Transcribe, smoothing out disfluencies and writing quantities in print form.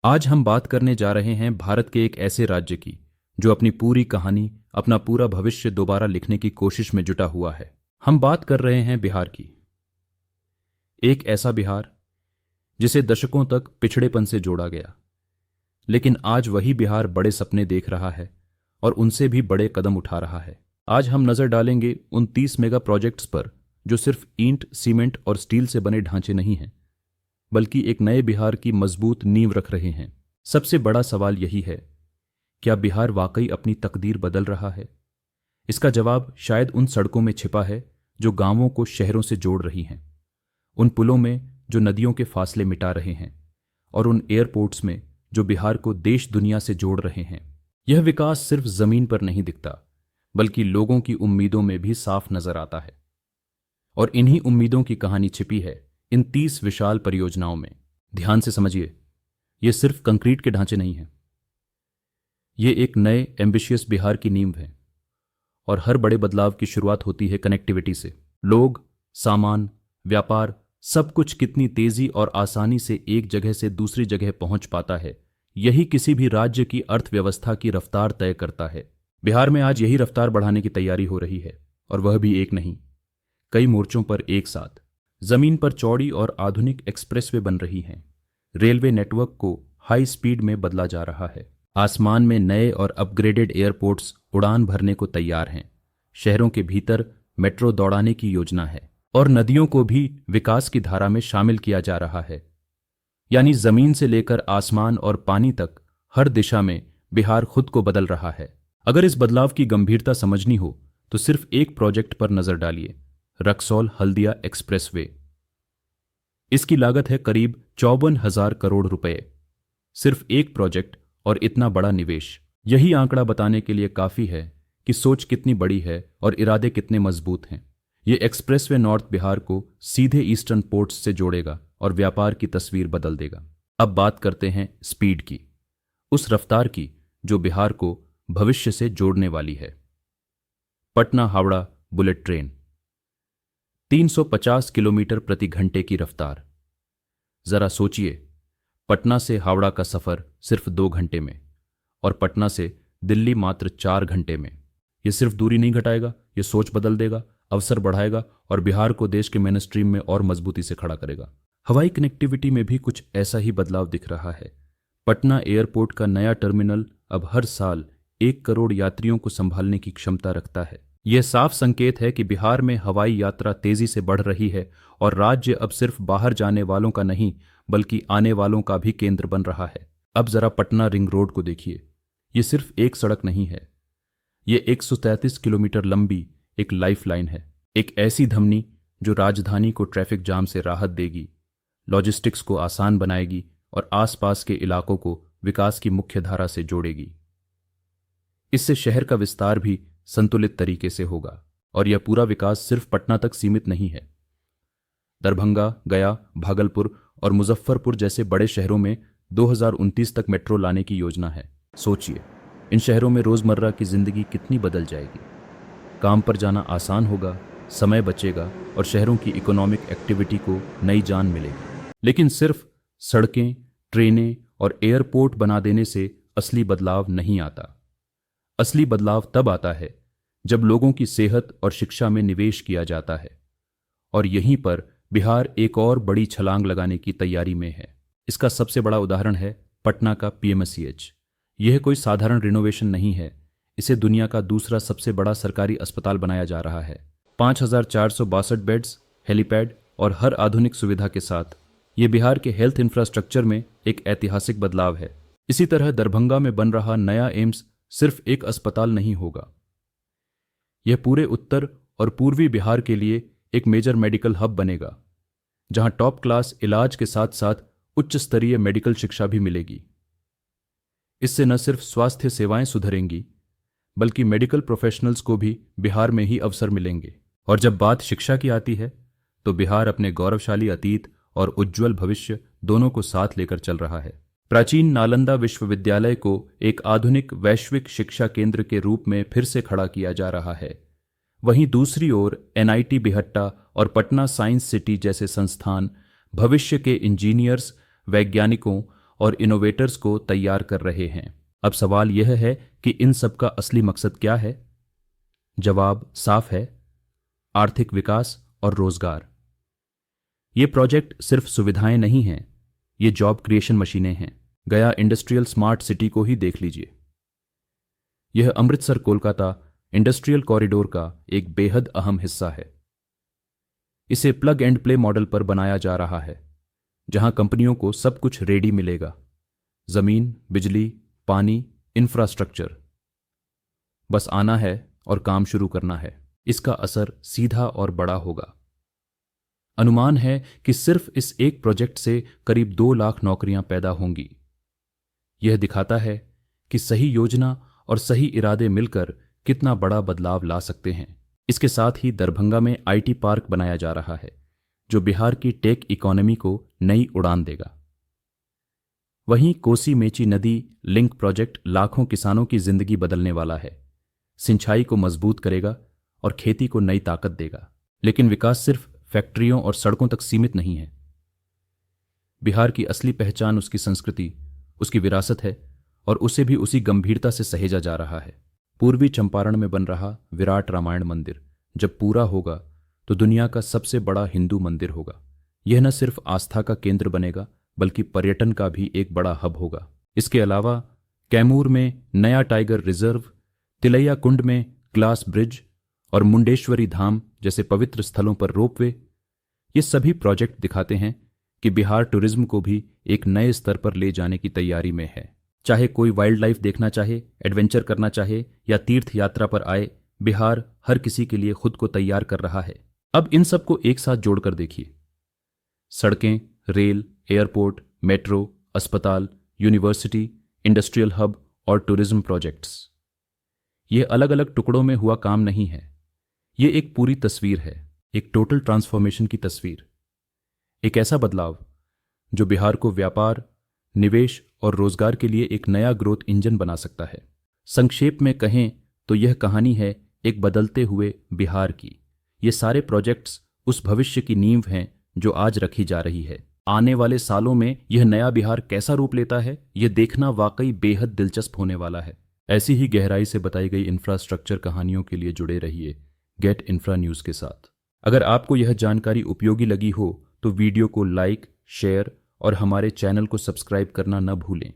आज हम बात करने जा रहे हैं भारत के एक ऐसे राज्य की जो अपनी पूरी कहानी, अपना पूरा भविष्य दोबारा लिखने की कोशिश में जुटा हुआ है। हम बात कर रहे हैं बिहार की। एक ऐसा बिहार जिसे दशकों तक पिछड़ेपन से जोड़ा गया, लेकिन आज वही बिहार बड़े सपने देख रहा है और उनसे भी बड़े कदम उठा रहा है। आज हम नजर डालेंगे उन 30 मेगा प्रोजेक्ट्स पर जो सिर्फ ईंट, सीमेंट और स्टील से बने ढांचे नहीं हैं, बल्कि एक नए बिहार की मजबूत नींव रख रहे हैं। सबसे बड़ा सवाल यही है, क्या बिहार वाकई अपनी तकदीर बदल रहा है? इसका जवाब शायद उन सड़कों में छिपा है जो गांवों को शहरों से जोड़ रही हैं, उन पुलों में जो नदियों के फासले मिटा रहे हैं, और उन एयरपोर्ट्स में जो बिहार को देश दुनिया से जोड़ रहे हैं। यह विकास सिर्फ जमीन पर नहीं दिखता, बल्कि लोगों की उम्मीदों में भी साफ नजर आता है। और इन्हीं उम्मीदों की कहानी छिपी है इन 30 विशाल परियोजनाओं में। ध्यान से समझिए, ये सिर्फ कंक्रीट के ढांचे नहीं हैं। ये एक नए एम्बिशियस बिहार की नींव है। और हर बड़े बदलाव की शुरुआत होती है कनेक्टिविटी से। लोग, सामान, व्यापार, सब कुछ कितनी तेजी और आसानी से एक जगह से दूसरी जगह पहुंच पाता है, यही किसी भी राज्य की अर्थव्यवस्था की रफ्तार तय करता है। बिहार में आज यही रफ्तार बढ़ाने की तैयारी हो रही है, और वह भी एक नहीं, कई मोर्चों पर एक साथ। जमीन पर चौड़ी और आधुनिक एक्सप्रेसवे बन रही हैं। रेलवे नेटवर्क को हाई स्पीड में बदला जा रहा है। आसमान में नए और अपग्रेडेड एयरपोर्ट्स उड़ान भरने को तैयार हैं। शहरों के भीतर मेट्रो दौड़ाने की योजना है, और नदियों को भी विकास की धारा में शामिल किया जा रहा है। यानी जमीन से लेकर आसमान और पानी तक हर दिशा में बिहार खुद को बदल रहा है। अगर इस बदलाव की गंभीरता समझनी हो तो सिर्फ एक प्रोजेक्ट पर नजर डालिए, रक्सौल हल्दिया एक्सप्रेसवे। इसकी लागत है करीब 54,000 करोड़ रुपए। सिर्फ एक प्रोजेक्ट और इतना बड़ा निवेश। यही आंकड़ा बताने के लिए काफी है कि सोच कितनी बड़ी है और इरादे कितने मजबूत हैं। ये एक्सप्रेसवे नॉर्थ बिहार को सीधे ईस्टर्न पोर्ट्स से जोड़ेगा और व्यापार की तस्वीर बदल देगा। अब बात करते हैं स्पीड की, उस रफ्तार की जो बिहार को भविष्य से जोड़ने वाली है। Patna Howrah bullet train, 350 kilometre प्रति घंटे की रफ्तार। जरा सोचिए, पटना से हावड़ा का सफर सिर्फ 2 घंटे में, और पटना से दिल्ली मात्र 4 घंटे में। यह सिर्फ दूरी नहीं घटाएगा, यह सोच बदल देगा, अवसर बढ़ाएगा और बिहार को देश के मेनस्ट्रीम में और मजबूती से खड़ा करेगा। हवाई कनेक्टिविटी में भी कुछ ऐसा ही बदलाव दिख रहा है। पटना एयरपोर्ट का नया टर्मिनल अब हर साल 1 करोड़ यात्रियों को संभालने की क्षमता रखता है। यह साफ संकेत है कि बिहार में हवाई यात्रा तेजी से बढ़ रही है, और राज्य अब सिर्फ बाहर जाने वालों का नहीं, बल्कि आने वालों का भी केंद्र बन रहा है। अब जरा पटना रिंग रोड को देखिए। यह सिर्फ एक सड़क नहीं है, यह 133 किलोमीटर लंबी एक लाइफलाइन है। एक ऐसी धमनी जो राजधानी को ट्रैफिक जाम से राहत देगी, लॉजिस्टिक्स को आसान बनाएगी और आसपास के इलाकों को विकास की मुख्य धारा से जोड़ेगी। इससे शहर का विस्तार भी संतुलित तरीके से होगा, और यह पूरा विकास सिर्फ पटना तक सीमित नहीं है। दरभंगा, गया, भागलपुर और मुजफ्फरपुर जैसे बड़े शहरों में 2029 तक मेट्रो लाने की योजना है। सोचिए, इन शहरों में रोजमर्रा की जिंदगी कितनी बदल जाएगी। काम पर जाना आसान होगा, समय बचेगा और शहरों की इकोनॉमिक एक्टिविटी को नई जान मिलेगी। लेकिन सिर्फ सड़कें, ट्रेनें और एयरपोर्ट बना देने से असली बदलाव नहीं आता। असली बदलाव तब आता है जब लोगों की सेहत और शिक्षा में निवेश किया जाता है। और यहीं पर बिहार एक और बड़ी छलांग लगाने की तैयारी में है। इसका सबसे बड़ा उदाहरण है पटना का पीएमसीएच। यह कोई साधारण रिनोवेशन नहीं है, इसे दुनिया का दूसरा सबसे बड़ा सरकारी अस्पताल बनाया जा रहा है। 5,462 बेड्स, हेलीपैड और हर आधुनिक सुविधा के साथ ये बिहार के हेल्थ इंफ्रास्ट्रक्चर में एक ऐतिहासिक बदलाव है। इसी तरह दरभंगा में बन रहा नया एम्स सिर्फ एक अस्पताल नहीं होगा, यह पूरे उत्तर और पूर्वी बिहार के लिए एक मेजर मेडिकल हब बनेगा, जहां टॉप क्लास इलाज के साथ साथ उच्च स्तरीय मेडिकल शिक्षा भी मिलेगी। इससे न सिर्फ स्वास्थ्य सेवाएं सुधरेंगी, बल्कि मेडिकल प्रोफेशनल्स को भी बिहार में ही अवसर मिलेंगे। और जब बात शिक्षा की आती है तो बिहार अपने गौरवशाली अतीत और उज्जवल भविष्य दोनों को साथ लेकर चल रहा है। प्राचीन नालंदा विश्वविद्यालय को एक आधुनिक वैश्विक शिक्षा केंद्र के रूप में फिर से खड़ा किया जा रहा है। वहीं दूसरी ओर एनआईटी बिहट्टा और पटना साइंस सिटी जैसे संस्थान भविष्य के इंजीनियर्स, वैज्ञानिकों और इनोवेटर्स को तैयार कर रहे हैं। अब सवाल यह है कि इन सब का असली मकसद क्या है? जवाब साफ है, आर्थिक विकास और रोजगार। ये प्रोजेक्ट सिर्फ सुविधाएं नहीं हैं, ये जॉब क्रिएशन मशीनें हैं। गया इंडस्ट्रियल स्मार्ट सिटी को ही देख लीजिए। यह अमृतसर कोलकाता इंडस्ट्रियल कॉरिडोर का एक बेहद अहम हिस्सा है। इसे प्लग एंड प्ले मॉडल पर बनाया जा रहा है, जहां कंपनियों को सब कुछ रेडी मिलेगा, जमीन, बिजली, पानी, इंफ्रास्ट्रक्चर। बस आना है और काम शुरू करना है। इसका असर सीधा और बड़ा होगा। अनुमान है कि सिर्फ इस एक प्रोजेक्ट से करीब 2 लाख नौकरियां पैदा होंगी। यह दिखाता है कि सही योजना और सही इरादे मिलकर कितना बड़ा बदलाव ला सकते हैं। इसके साथ ही दरभंगा में आईटी पार्क बनाया जा रहा है, जो बिहार की टेक इकोनॉमी को नई उड़ान देगा। वहीं कोसी मेची नदी लिंक प्रोजेक्ट लाखों किसानों की जिंदगी बदलने वाला है, सिंचाई को मजबूत करेगा और खेती को नई ताकत देगा। लेकिन विकास सिर्फ फैक्ट्रियों और सड़कों तक सीमित नहीं है। बिहार की असली पहचान उसकी संस्कृति, उसकी विरासत है, और उसे भी उसी गंभीरता से सहेजा जा रहा है। पूर्वी चंपारण में बन रहा विराट रामायण मंदिर जब पूरा होगा तो दुनिया का सबसे बड़ा हिंदू मंदिर होगा। यह न सिर्फ आस्था का केंद्र बनेगा, बल्कि पर्यटन का भी एक बड़ा हब होगा। इसके अलावा कैमूर में नया टाइगर रिजर्व, तिलैया कुंड में ग्लास ब्रिज और मुंडेश्वरी धाम जैसे पवित्र स्थलों पर रोपवे, ये सभी प्रोजेक्ट दिखाते हैं कि बिहार टूरिज्म को भी एक नए स्तर पर ले जाने की तैयारी में है। चाहे कोई वाइल्ड लाइफ देखना चाहे, एडवेंचर करना चाहे या तीर्थ यात्रा पर आए, बिहार हर किसी के लिए खुद को तैयार कर रहा है। अब इन सब को एक साथ जोड़कर देखिए। सड़कें, रेल, एयरपोर्ट, मेट्रो, अस्पताल, यूनिवर्सिटी, इंडस्ट्रियल हब और टूरिज्म प्रोजेक्ट्स। ये अलग अलग टुकड़ों में हुआ काम नहीं है, ये एक पूरी तस्वीर है, एक टोटल ट्रांसफॉर्मेशन की तस्वीर। एक ऐसा बदलाव जो बिहार को व्यापार, निवेश और रोजगार के लिए एक नया ग्रोथ इंजन बना सकता है। संक्षेप में कहें तो यह कहानी है एक बदलते हुए बिहार की। ये सारे प्रोजेक्ट्स उस भविष्य की नींव हैं जो आज रखी जा रही है। आने वाले सालों में यह नया बिहार कैसा रूप लेता है, यह देखना वाकई बेहद दिलचस्प होने वाला है। ऐसी ही गहराई से बताई गई इंफ्रास्ट्रक्चर कहानियों के लिए जुड़े रहिए गेट इंफ्रा न्यूज़ के साथ। अगर आपको यह जानकारी उपयोगी लगी हो तो वीडियो को लाइक, शेयर और हमारे चैनल को सब्सक्राइब करना न भूलें।